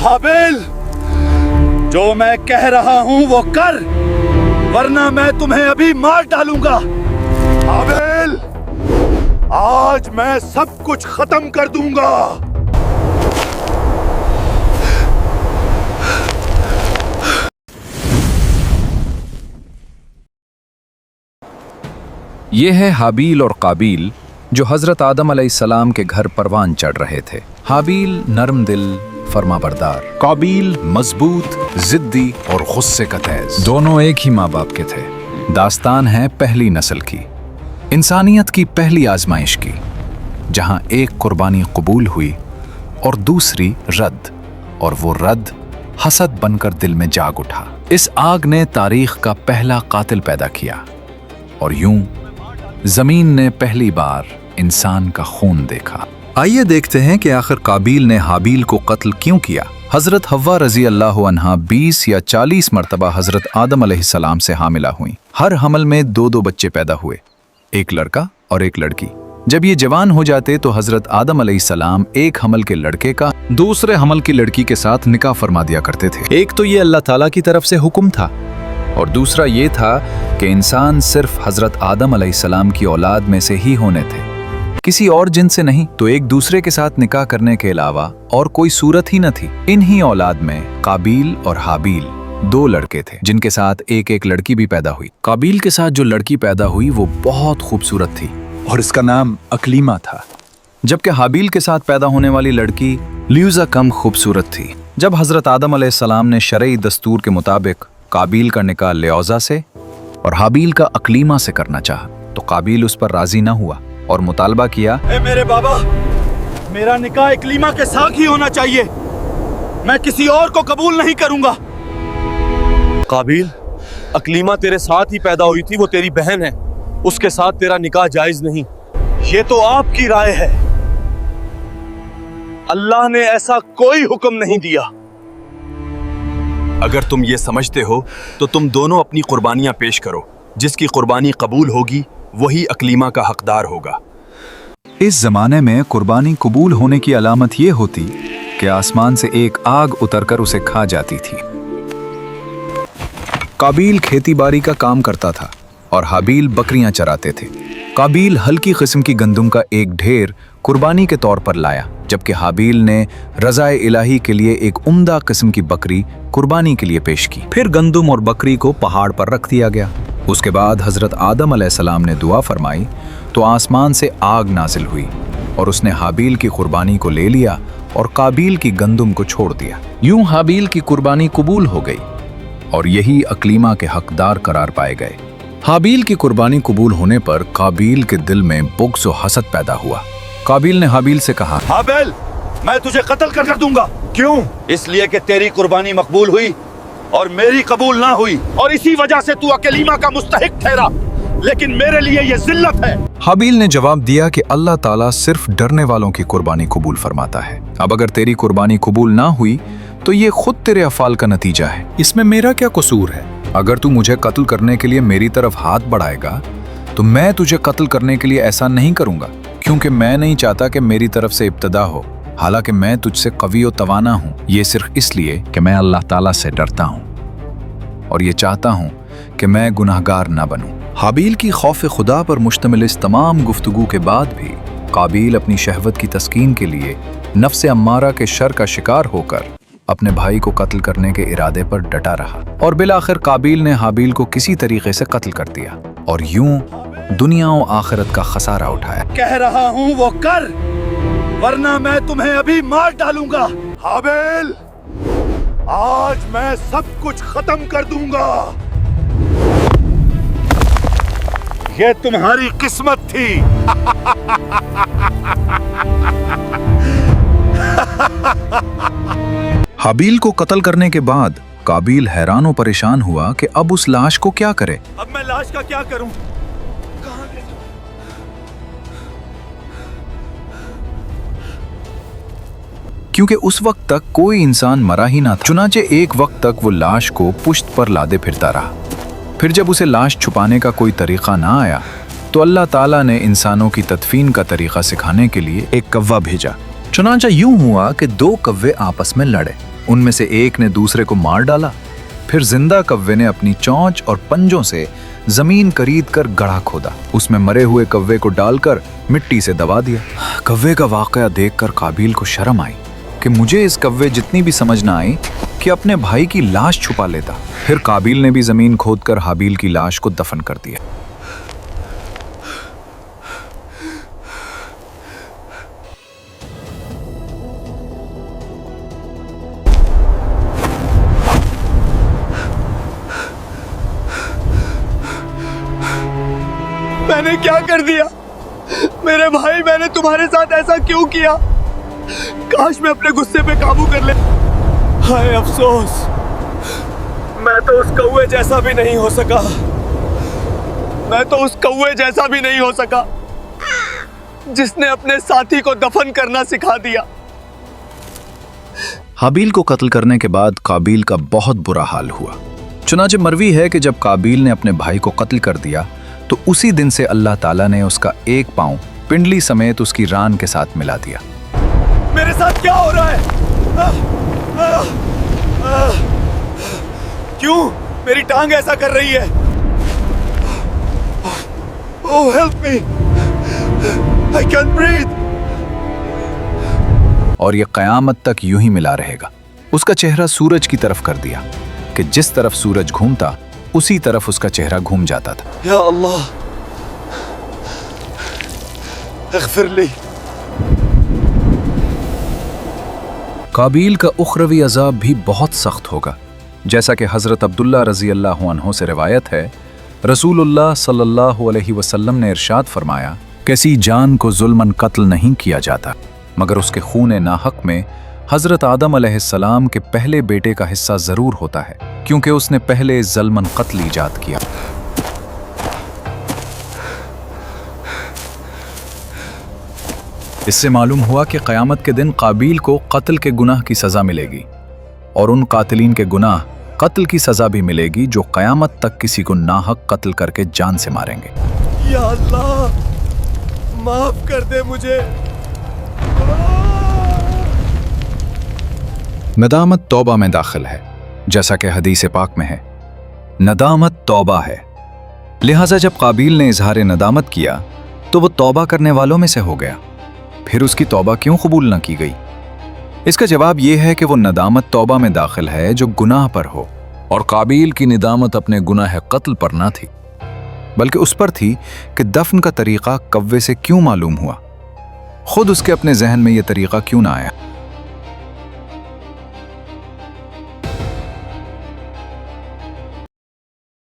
हाबिल, जो मैं कह रहा हूं वो कर, वरना मैं तुम्हें अभी मार डालूंगा। हाबिल, आज मैं सब कुछ खत्म कर दूंगा। ये है हाबील और काबील जो हजरत आदम अलैहिस्सलाम के घर परवान चढ़ रहे थे। हाबील नरम दिल, फरमाबरदार, काबील मजबूत, जिद्दी और गुस्से का तेज। दोनों एक ही माँ बाप के थे। दास्तान है पहली नस्ल की, इंसानियत की पहली आजमाइश की, जहां एक कुर्बानी कबूल हुई और दूसरी रद्द, और वो रद्द हसद बनकर दिल में जाग उठा। इस आग ने तारीख का पहला कातिल पैदा किया और यूं जमीन ने पहली बार इंसान का खून देखा। आइए देखते हैं कि आखिर काबील ने हाबील को कत्ल क्यों किया। हजरत हव्वा रजी अल्लाह अन्हा 20 या 40 मरतबा हजरत आदम अलैहिस्सलाम से हामिला हुई। हर हमल में 2-2 बच्चे पैदा हुए, एक लड़का और एक लड़की। जब ये जवान हो जाते तो हजरत आदम अलैहिस्सलाम एक हमल के लड़के का दूसरे हमल की लड़की के साथ निकाह फरमा दिया करते थे। एक तो ये अल्लाह ताला की तरफ से हुक्म था और दूसरा ये था कि इंसान सिर्फ हजरत आदम अलैहिस्सलाम की औलाद में से ही होने थे, किसी और जिन से नहीं। तो एक दूसरे के साथ निकाह करने के अलावा और कोई सूरत ही न थी। इन्हीं औलाद में काबील और हाबील 2 लड़के थे, जिनके साथ एक एक लड़की भी पैदा हुई। काबील के साथ जो लड़की पैदा हुई वो बहुत खूबसूरत थी और इसका नाम अकलीमा था, जबकि हाबील के साथ पैदा होने वाली लड़की ल्यूजा कम खूबसूरत थी। जब हजरत आदम अलैहिस्सलाम ने शरई दस्तूर के मुताबिक काबील का निकाह ल्यूजा से और हाबील का अकलीमा से करना चाहा तो काबील उस पर राजी न हुआ और मुतालबा किया, मेरे बाबा, मेरा निकाह अकलीमा के साथ ही होना चाहिए, मैं किसी और को कबूल नहीं करूंगा। काबील, अकलीमा तेरे साथ ही पैदा हुई थी, वो तेरी बहन है, उसके साथ तेरा निकाह जायज नहीं। ये तो आपकी राय है, अल्लाह ने ऐसा कोई हुक्म नहीं दिया। अगर तुम ये समझते हो तो तुम दोनों अपनी कुर्बानियां पेश करो, जिसकी कुर्बानी कबूल होगी वही अकलीमा का हकदार होगा। इस जमाने में कुर्बानी कबूल होने की अलामत ये होती कि आसमान से एक आग उतरकर उसे खा जाती थी। काबील खेतीबाड़ी का काम करता था और हाबील बकरियां चराते थे। काबील हल्की किस्म की गंदम का एक ढेर कुर्बानी के तौर पर लाया, जबकि हाबील ने रज़ाए इलाही के लिए एक उम्दा किस्म की बकरी कुर्बानी के लिए पेश की। फिर गंदम और बकरी को पहाड़ पर रख दिया गया। उसके बाद हजरत आदम अलैहिस्सलाम ने दुआ फरमाई तो आसमान से आग नाजिल हुई और उसने हाबील की कुर्बानी को ले लिया और काबील की गंदम को छोड़ दिया। यूं हाबील की कुर्बानी कबूल हो गई और यही अकलीमा के हकदार करार पाए गए। हाबील की कुर्बानी कबूल होने पर काबील के दिल में बुग़्ज़ और हसद पैदा हुआ। काबील ने हाबील से कहा, हाबिल, मैं तुझे कत्ल कर दूंगा। क्यों? इसलिए कि तेरी कुर्बानी मकबूल हुई और मेरी कबूल ना हुई, और इसी वजह से तू अकलीमा का मुस्तहिक ठहरा, लेकिन मेरे लिए ये जिल्लत है। हाबील ने जवाब दिया कि अल्लाह ताला सिर्फ डरने वालों की कुर्बानी कबूल फरमाता है। अब अगर तेरी कुर्बानी कबूल ना हुई तो ये खुद तेरे अफ़ाल का नतीजा है, इसमें मेरा क्या कसूर है? अगर तू मुझे कत्ल करने के लिए मेरी तरफ हाथ बढ़ाएगा तो मैं तुझे कत्ल करने के लिए ऐसा नहीं करूंगा, क्योंकि मैं नहीं चाहता कि मेरी तरफ से इब्तदा हो। हालांकि मैं तुझसे कवी और तवाना हूँ, ये सिर्फ इसलिए कि मैं अल्लाह ताला से डरता हूँ और ये चाहता हूँ कि मैं गुनाहगार ना बनूं। हाबील की खौफ खुदा पर मुश्तमिल इस तमाम गुफ्तगू के बाद भी काबील अपनी शहवत की तस्कीन के लिए नफ्स अम्मारा के शर का शिकार होकर अपने भाई को कत्ल करने के इरादे पर डटा रहा और बिलाखिर काबील ने हाबील को किसी तरीके से कत्ल कर दिया और यूं दुनिया और आखिरत का खसारा उठाया। कह रहा हूँ वो कर, वरना मैं तुम्हें अभी मार डालूंगा। हाबिल, आज मैं सब कुछ खत्म कर दूंगा। ये तुम्हारी किस्मत थी। हाबील को कत्ल करने के बाद काबील हैरान और परेशान हुआ कि अब उस लाश को क्या करे। अब मैं लाश का क्या करूं? क्योंकि उस वक्त तक कोई इंसान मरा ही ना था। चुनाचे एक वक्त तक वो लाश को पुश्त पर लादे फिरता रहा। फिर जब उसे लाश छुपाने का कोई तरीका ना आया तो अल्लाह ताला ने इंसानों की तदफीन का तरीका सिखाने के लिए एक कव्वा भेजा। चुनाचा यूं हुआ कि 2 कव्वे आपस में लड़े उनमें से एक ने दूसरे को मार डाला। फिर जिंदा कव्वे ने अपनी चोंच और पंजों से जमीन करीद कर गड्ढा खोदा, उसमें मरे हुए कव्वे को डालकर मिट्टी से दबा दिया। कव्वे का वाकया देखकर काबिल को शर्म आई कि मुझे इस कव्वे जितनी भी समझ ना आई कि अपने भाई की लाश छुपा लेता। फिर काबिल ने भी जमीन खोदकर हाबिल की लाश को दफन कर दिया। मैंने क्या कर दिया मेरे भाई? मैंने तुम्हारे साथ ऐसा क्यों किया? काश मैं अपने गुस्से पे काबू कर ले। हाय अफसोस, मैं तो उस कौवे जैसा भी नहीं हो सका। मैं तो उस कौवे जैसा भी नहीं हो सका जिसने अपने साथी को दफन करना सिखा दिया। हाबिल को कत्ल करने के बाद काबिल का बहुत बुरा हाल हुआ। चुनाचे मरवी है कि जब काबिल ने अपने भाई को कत्ल कर दिया तो उसी दिन से अल्लाह ताला ने उसका एक पांव पिंडली समेत उसकी रान के साथ मिला दिया। मेरे साथ क्या हो रहा है? क्यों मेरी टांग ऐसा कर रही है? Oh help me, I can breathe. और ये कयामत तक यूं ही मिला रहेगा। उसका चेहरा सूरज की तरफ कर दिया कि जिस तरफ सूरज घूमता उसी तरफ उसका चेहरा घूम जाता था। या अल्लाह इग़फिर ली। काबिल का उखरवी अजाब भी बहुत सख्त होगा। जैसा कि हज़रत अब्दुल्ला रज़ी अल्लाह अन्हु से रिवायत है, रसूलुल्लाह सल्लल्लाहु अलैहि वसल्लम ने इरशाद फरमाया, किसी जान को जुल्मन कत्ल नहीं किया जाता मगर उसके खून नाहक में हज़रत आदम अलैहिस्सलाम के पहले बेटे का हिस्सा ज़रूर होता है, क्योंकि उसने पहले ज़ल्मन कत्ल ईजाद किया। इससे मालूम हुआ कि क़यामत के दिन काबिल को कत्ल के गुनाह की सज़ा मिलेगी और उन कातिलीन के गुनाह कत्ल की सज़ा भी मिलेगी जो क़यामत तक किसी को नाहक कत्ल करके जान से मारेंगे। या अल्लाह माफ कर दे मुझे। नदामत तौबा में दाखिल है, जैसा कि हदीस पाक में है, नदामत तौबा है। लिहाजा जब काबिल ने इजहार नदामत किया तो वो तौबा करने वालों में से हो गया। फिर उसकी तौबा क्यों कबूल न की गई? इसका जवाब यह है कि वो नदामत तौबा में दाखिल है जो गुनाह पर हो, और काबिल की नदामत अपने गुनाह कत्ल पर ना थी बल्कि उस पर थी कि दफन का तरीका कव्वे से क्यों मालूम हुआ। खुद उसके अपने जहन में यह तरीका क्यों ना आया।